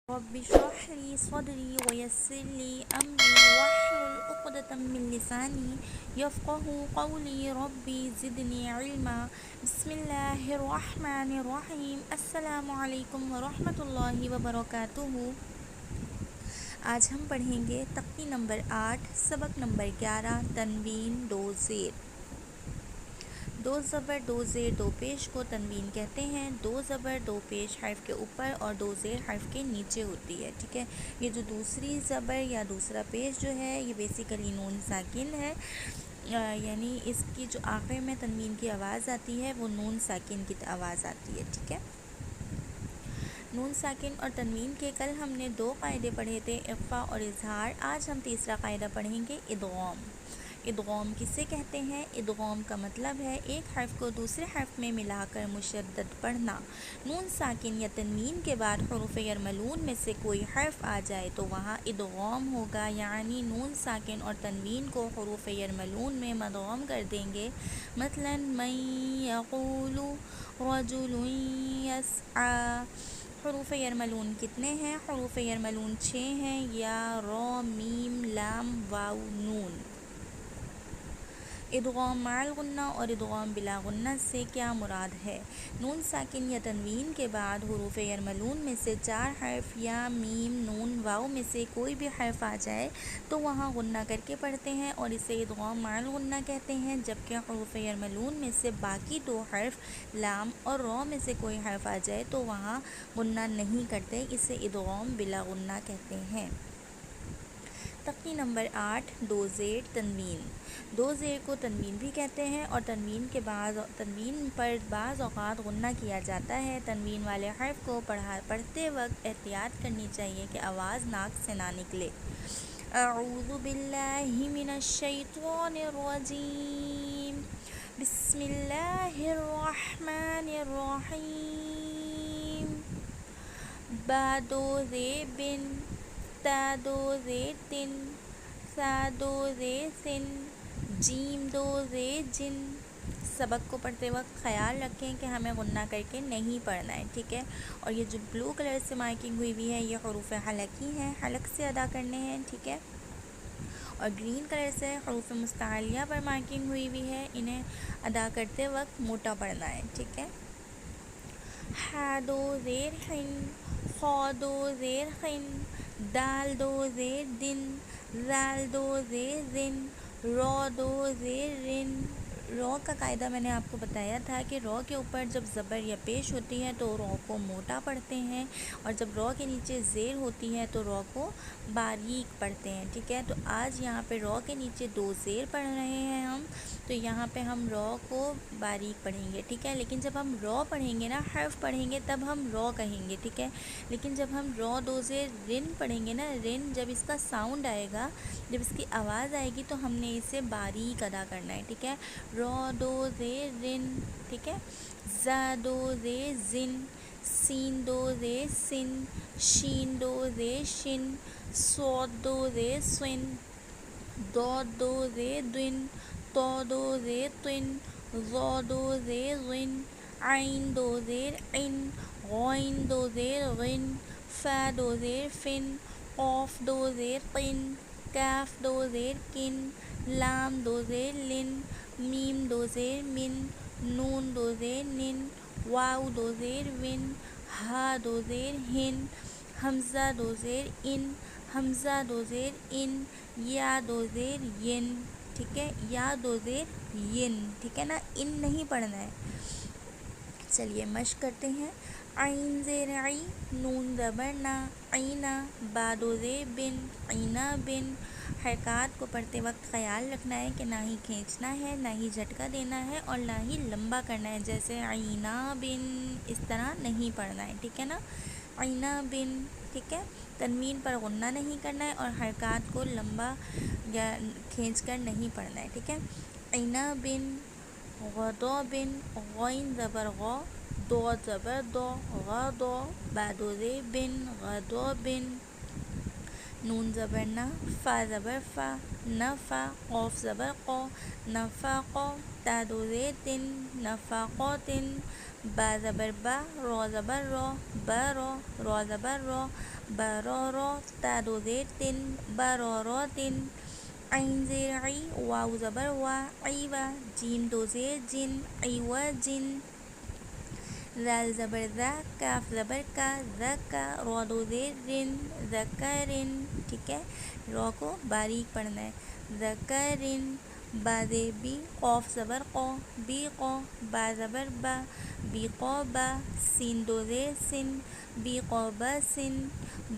رب اشرح لي صدري ويسر لي أمري واحلل عقدة من لساني يفقه قولي ربي زدني علما بسم الله الرحمن الرحيم السلام علیکم ورحمۃ اللہ وبرکاتہ۔ آج ہم پڑھیں گے تقوی نمبر 8 سبق نمبر 11 تنوین دو زیر۔ دو زبر دو زیر دو پیش کو تنوین کہتے ہیں۔ دو زبر دو پیش حرف کے اوپر اور دو زیر حرف کے نیچے ہوتی ہے، ٹھیک ہے۔ یہ جو دوسری زبر یا دوسرا پیش جو ہے یہ بیسیکلی نون ساکن ہے، یعنی اس کی جو آخر میں تنوین کی آواز آتی ہے وہ نون ساکن کی آواز آتی ہے، ٹھیک ہے۔ نون ساکن اور تنوین کے کل ہم نے 2 قاعدے پڑھے تھے، اخفا اور اظہار۔ آج ہم تیسرا قاعدہ پڑھیں گے، ادغام۔ ادغام کسے کہتے ہیں؟ ادغام کا مطلب ہے ایک حرف کو دوسرے حرف میں ملا کر مشدد پڑھنا۔ نون ساکن یا تنوین کے بعد حروف یرملون میں سے کوئی حرف آ جائے تو وہاں ادغام ہوگا، یعنی نون ساکن اور تنوین کو حروف یرملون میں مدغم کر دیں گے۔ مثلا من یقول رجل یسعی۔ حروف یرملون کتنے ہیں؟ حروف یرملون 6 ہیں، یا را میم لام واو نون۔ ادغام مع الغنہ اور ادغام بلا غنہ سے کیا مراد ہے؟ نون ساکن یا تنوین کے بعد حروف یرملون میں سے 4 حرف یا میم نون واو میں سے کوئی بھی حرف آ جائے تو وہاں غنہ کر کے پڑھتے ہیں اور اسے ادغام مع الغنہ کہتے ہیں، جبکہ حروف یرملون میں سے باقی 2 حرف لام اور را میں سے کوئی حرف آ جائے تو وہاں غنہ نہیں کرتے، اسے ادغام بلا غنہ کہتے ہیں۔ تقوی نمبر 8 دو زیر تنوین۔ دو زیر کو تنوین بھی کہتے ہیں اور تنوین پر بعض اوقات غنہ کیا جاتا ہے۔ تنوین والے حرف کو پڑھتے وقت احتیاط کرنی چاہیے کہ آواز ناک سے نہ نکلے۔ اعوذ باللہ من الشیطان الرجیم، بسم اللہ الرحمن الرحیم۔ با دو زیر بن، تا دو زیر تن، سا دو زیر سن، جیم دو زیر جن۔ سبق کو پڑھتے وقت خیال رکھیں کہ ہمیں غنہ کر کے نہیں پڑھنا ہے، ٹھیک ہے۔ اور یہ جو بلو کلر سے مارکنگ ہوئی ہوئی ہے یہ حروف حلقی ہیں، حلق سے ادا کرنے ہیں، ٹھیک ہے۔ اور گرین کلر سے حروف مستعلیہ پر مارکنگ ہوئی ہوئی ہے، انہیں ادا کرتے وقت موٹا پڑھنا ہے، ٹھیک ہے۔ ہا دو زیر ہن، خا دو زیر خن، دال دو زیر دن، زال دو زیر زن، را دو زیر رن۔ را کا قاعدہ میں نے آپ کو بتایا تھا کہ را کے اوپر جب زبر یا پیش ہوتی ہے تو را کو موٹا پڑھتے ہیں، اور جب را کے نیچے زیر ہوتی ہے تو را کو باریک پڑھتے ہیں، ٹھیک ہے۔ تو آج یہاں پہ را کے نیچے 2 زیر پڑھ رہے ہیں ہم، تو یہاں پہ ہم را کو باریک پڑھیں گے، ٹھیک ہے۔ لیکن جب ہم را پڑھیں گے نا، حرف پڑھیں گے تب ہم را کہیں گے، ٹھیک ہے۔ لیکن جب ہم را 2 زیر رن پڑھیں گے نا، رن جب اس کا ساؤنڈ آئے گا، جب اس کی آواز آئے گی تو ہم نے اسے باریک ادا کرنا ہے، ٹھیک ہے۔ را 2 زیر رن، ٹھیک ہے۔ زا 2 زیر زن، سین 2 زیر سن، شین 2 زیر شن، صاد 2 زیر سن، ضاد 2 زیر دن، طا 2 زیر طن، ظا 2 زیر غن، عین 2 زیر عن، غین 2 زیر غن، فا 2 زیر فن، قاف 2 زیر قن، کاف 2 زیر کن، لام 2 زیر لن، میم 2 زیر من، نون 2 زیر نن، واو 2 زیر ون، ہا 2 زیر ہن، حمزہ 2 زیر ان، حمزہ 2 زیر ان، یا 2 زیر ین، ٹھیک ہے۔ یا 2 زیر ین، ٹھیک ہے نا، ان نہیں پڑھنا ہے۔ چلیے مشق کرتے ہیں۔ عین زیر عی، نون زبر نا، عینا، با 2 زیر بن، عینا بن۔ حرکات کو پڑھتے وقت خیال رکھنا ہے کہ نہ ہی کھینچنا ہے، نہ ہی جھٹکا دینا ہے اور نہ ہی لمبا کرنا ہے، جیسے عینا بن، اس طرح نہیں پڑھنا ہے، ٹھیک ہے نا۔ عینا بن، ٹھیک ہے۔ تنوین پر غنہ نہیں کرنا ہے اور حرکات کو لمبا یا کھینچ کر نہیں پڑھنا ہے، ٹھیک ہے۔ عینا بن، غدا بن، غین زبر غا، ضاد زبر دا، غدا، با 2 زیر بن، غدا بن، نون زبر نا، فا زبر فا، نفا، قاف زبر قا، نفاقا، تا 2 زیر تن، نفاقاتن، با زبر با، را زبر را، برا، را زبر را، برارا، تا دو زیر تن، براراتن، عین زیر عی، واو زبر وا، عیوا، جیم دو زیر جن، عیوجن، ذال زبر ذا، کاف زبر کا، ذکا، را دو زیر رن، ذکرن. ٹھیک ہے، را کو باریک پڑھنا ہے. ذکرن، با زیر بی، قوف زبر قو، بی قو، با زبر با، بی قو با، سین دو زیر سن، بی قو با سن،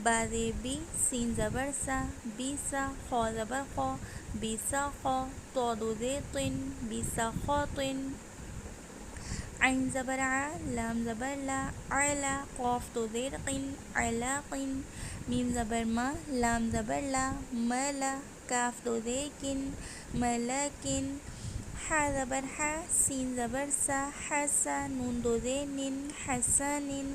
با زیر بی، سین زبر سا، بی سا، خو زبر خو، بی سا خو، تو دو زیر طن، بی سا خو طن، عین زبر ع، لام زبر لا، علا، قوف دو زیر قن، علا قن، میم زبر ما، لام زبر لا، ملا، کاف دو زیر کن، ملکن، حا زبر حا، سین زبر سا، حسا، نون دو زیر نن، حسنن،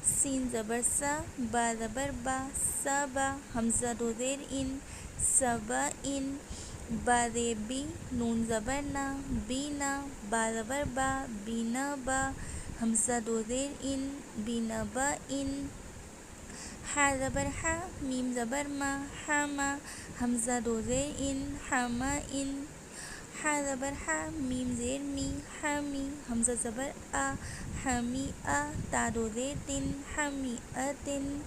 سین زبر سا، با زبر با، سبا، حمزہ دو زیر ان، سبا ان، با زیر بی، نون زبر نا، بینا، با زبر با، بینا با، حمزہ دو زیر ان، بینا با ان، حا زبر حا، میم زبر ما، حما، حمزہ دو زیر ان، حما ان، حا زبر حا، میم زیر می، حمی، حمزہ زبر آ، حمی آ، تا دو زیر تن، حمی اتن.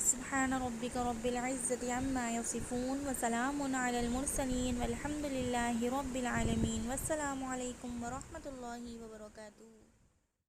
سبحان ربک رب العزة عما یصفون وسلام علی المرسلین والحمد للہ رب العالمین. والسلام علیکم ورحمۃ اللہ وبرکاتہ.